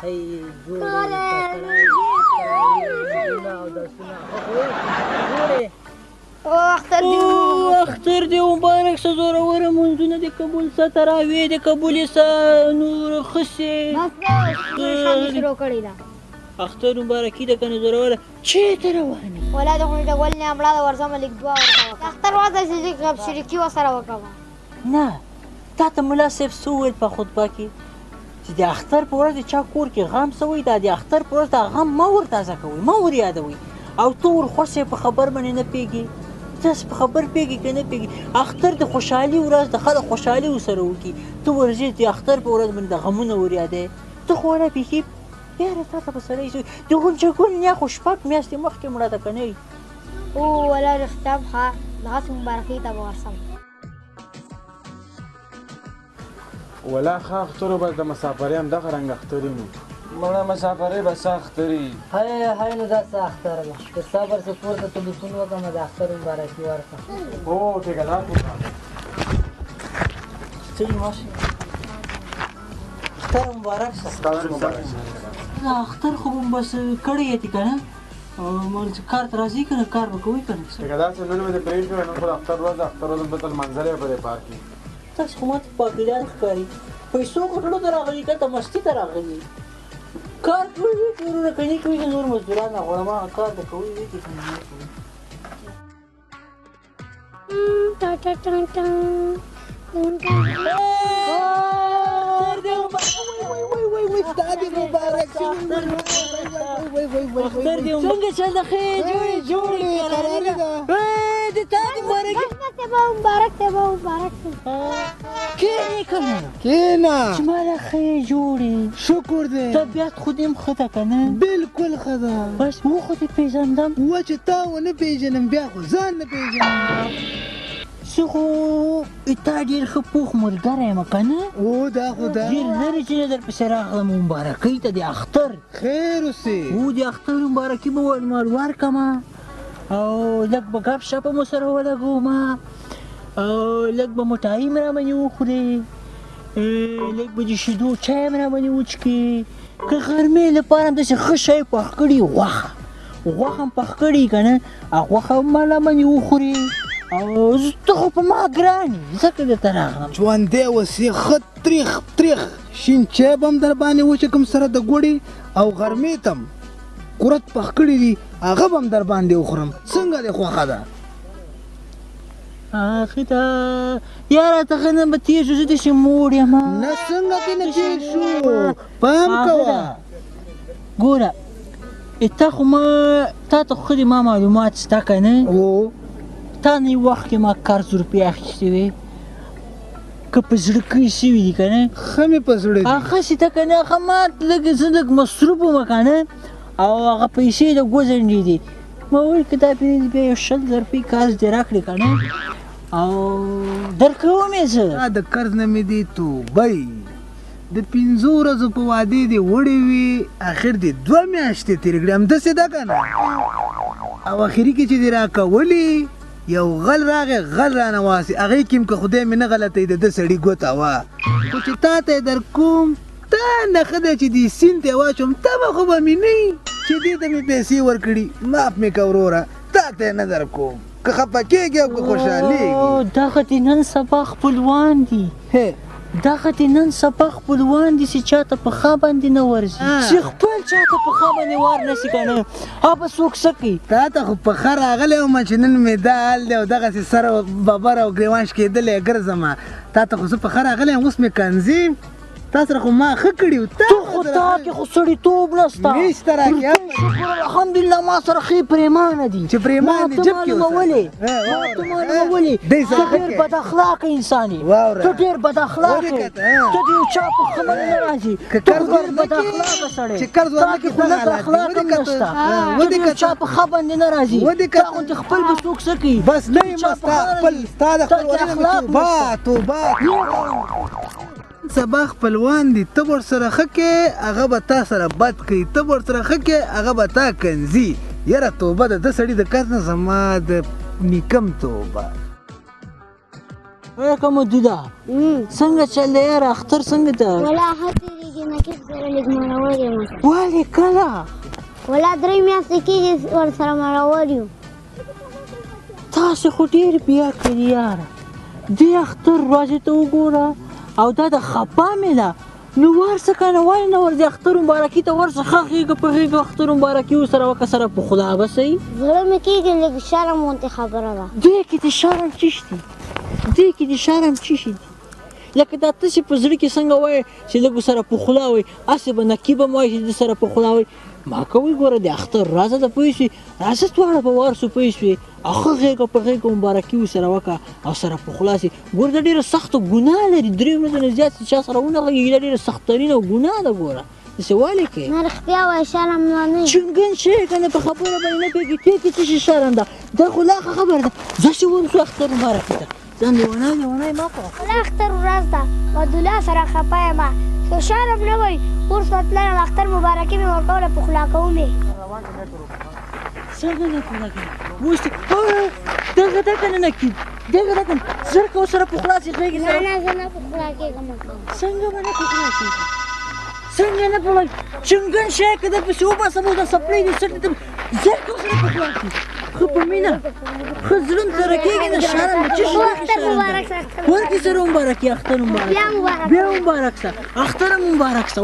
هی جوړې اختر دې مبارک شه زوروره مونځونه دې قبول شه تراویح دې قبولې شه نور ښه شي اختر مبارکي ده کنه زوروره چېرته روان یې ولا د خونې د ګل نه مړه ده ورځمه لږ دعا ورته وکړه اختر ورځ چې لږ غب شریکي ورسره وکړه نه تا ته ملا صاحب څه وویل په خطبه کې چې د اختر په ورځ د چا کور کې غم څه وایي دا د اختر په ورځ دا غم مه ورتازه کوئ مه ور یادوئ او ته ورخوښ یې په خبر باندې نه پوهېږي تاسو په خبر پوهېږي که نه پوهېږي اختر د خوشحالي ورځ د خلک خوشحالي ورسره وکړي ته ورځې د اختر په ورځ باندې د غمونه ور یادوې ته خو ولا پېښې یاره تا ته به سړی د غونچه ګل نیا خو شپږ میاشتې مخکې مړه ده که نه وي او ولا رښتیا هم ښه دغسې مبارکۍ ته به ورسم ولا ښه اخترو به د مسافرۍ هم دغه رنګ اختري نو مړه مسافرۍ به څه اختري هی نو دا څه اختر ده د صبر څه پورته تلیفون وکړم د اختر مبارکي ورکړه هو ټیکدار خو ستړي مه شئ اختر مبارک شه اختر خو به بس کړی یې که نه کار ته راځي که نه کار به کوئ که نه ټیکدار صاحب نن مې د پرېښود نن خو د اختر ورځ به تل منظرې په دې پارک کې تاسو خو ماته پاکیدان ښکاري پیسو ګټلو ته راغلي که ته مستي ته راغلي کار کوي وي چې ورونه کني کوي چې نور مزدوران نه غواړم هغه کار به کوي وي چې نه څنګه چل د ښې جوړې د تا دې مبارکي مبارک ته به مبارک ته کښېنې که نه کېنه چې ما له ښې جوړې شکر دی طبیعت خو دې هم ښه ده که نه بلکل ښه ده بس و خو دې پېژندم و چې تا ونه پېژنم بیا خو ځان نه پېژنم زه خو تا ډېر ښه پوخ ملګری یم که نه او دا خو ده ډېر لرې چې نه درپسې راغلم مبارکۍ ته د اختر خیر اوسې و د اختر مبارکي به ورکړمه او لږ به ګپ شپه مو سره ولګومه او لږ به مټایي مې راباندې وخورې لږ به د شیدو چای مې راباندې وچکې که غرمې لپاره هم داسې ښه شی پخ کړي غوښه هم پخ کړي که نه غوښه هم ما راباندې وخورې او ته خو په ما ګران یې ځکه درته راغلم ژوندی اوسې ښه تریخ شین چای به هم در باندې وچکم سره د ګوړې او غرمې ته هم قرت پخ کړي دي هغه به هم در باندې وخورم څنګه دې خوښه ده اخې ته یاره ته ښه نن به تېر شو زه داسې موړ یم نه څنګه دې نه تېر شو پام کوه ګوره تا خو ما تا ته خو ښه ما معلومات شته که نه تا نه یو وخت کې ما قرض روپۍ اخیستې وې که په زړه کې شوي دي که نه ښه مې په زړه دي هغسې ته که نه هغه ما زه لږ مصروف وم که نه او هغه پیسې د ګوزنډې دي ما وویل که دا بیا یو 100 روپۍ قرض دې راکړې که نه او درکوم یې زه د قرض نه مې دې توبه د 5 ورځو په وعدې دې وړې وي اخر دې 2 میاشتې تېرې کړې همداسې ده که نه او اخري کې چې دې راکولې یو غل راغی غل رانه واسي هغې کې هم که خدای مې نه غلطوي د ده سړي ګوته وه خو چې تا ته یې در کوم تا نه ښه دی چې دې سیند ته یې واچوم تبه خو به مې نه وي چې دې ته مې پیسې ورکړي معاف مې که وروره تا ته یې نه در کوم که خفه کېږي او که خوشحالېږي دغه دې نن سبا خپلوان دي دغه دې نن سبا خپلوان دي چې چاته په ښه باندې نه ورځي چې خپل چاته په ښه باندې وار نه شي که نه هغه څوک څه کوي تا ته خو په ښه راغلی وم چې نن مې دا حال دی او دغسې سر ببر او ګریوان شکېدلی ګرځمه تا ته خو زه په ښه راغلی یم اوس مې کنځي تا سره خو ما ښه کړي وو ته خو تا کې خو سړیتوب نشته نشته راکې شکر الحمدلله ما سره ښې پرېمانه دي چې پرېمان دي جب کې معلومولې ته ډېر بد اخلاقه انسان یې ته ډېر بد اخلاقه یې ته د یو چا په ښه باندې نه راځي ته خو ډېر بد اخلاقه سړی تا کې خو لږ اخلاق هم نشته ته د یو چا په ښه باندې نه راځي تا غوندې خپل به څوک څه کوي بس نه یم ستا د خپلوانو توبه سبا خپلوان دي ته ورسره ښه کې هغه به تا سره بد کوي ته ورسره ښه کې هغه به تا کنځي یاره توبه د ده سړي د کس نه زما د نیکم توبه کومه دوده څنګه چل دی یاره اختر څنګه ده ولا ښه تېرېږي نقیب سره لږ مړول یم ولې کله ولا 3 میاشتې کېږي ورسره مړول یو تاسو خو ډېر بیا کړي یاره دې اختر ورځې ته وګوره او دا د خپه مې ده نو ورسه که نه ولې نه ورځې اختر مبارکي ته ورسه ښه غېږه په غېږه اختر مبارکي ورسره وکړه سره په خدا به صحیح زړه مې کېږي لږ شرم غوندې خبره ده دې کې د شرم څه شي دې کې د شرم څه شي لکه دا ته چې په زړه کې څنګه وایې چې لږ سره په خوله وایي هسې به نقیب هم وایي چې د سره په خوله وایي ما کوي ګوره د اختر ورځه ده پوه شوې راځه دواړه به ورسو پوه شوې او ښه غېږه په غېږه مبارکي ورسره وکړه او سره په خوله سي ګوره دا ډېره سخته ګناه لري 3 ورځې نه زیات چې چا سره ونه غږېږي دا ډېره سختترینه ګناه ده ګوره داسې ولې کوې نه رښتیا وایي شرم نه چنګن شی که نه په خبره باندې نه پوهېږي ته کې څه شي شرم ده دا خو لا ښه خبره ده ځه چې ورسو اختر مبارکي ته ځان لیونی لیونی مه کوه ولا اختر ورځ ده عبدالله سره خفه یم که شرم نه وایي اوس به تلم اختر مبارکي مې ورکوله په خوله کوم یې څنګه نه پوره کوي اوس دغه ده که نه نقیب دغه ده که نه زر که ورسره په خوله سي غېږې سره نه زه نه په خوله کېږم څنګه به نه په خوله کېږي څنګه نه په چنګن شی که در پسې وباسم او دا څپلۍ دې سټ دې زر که ورسره په خوله کېږي ښه په مینه ښه زړه م سره کېږي نه شرم ده څه شي ورکې سره مبارکي اختر مبارک بیا مبارک شه اختر هم مبارک شه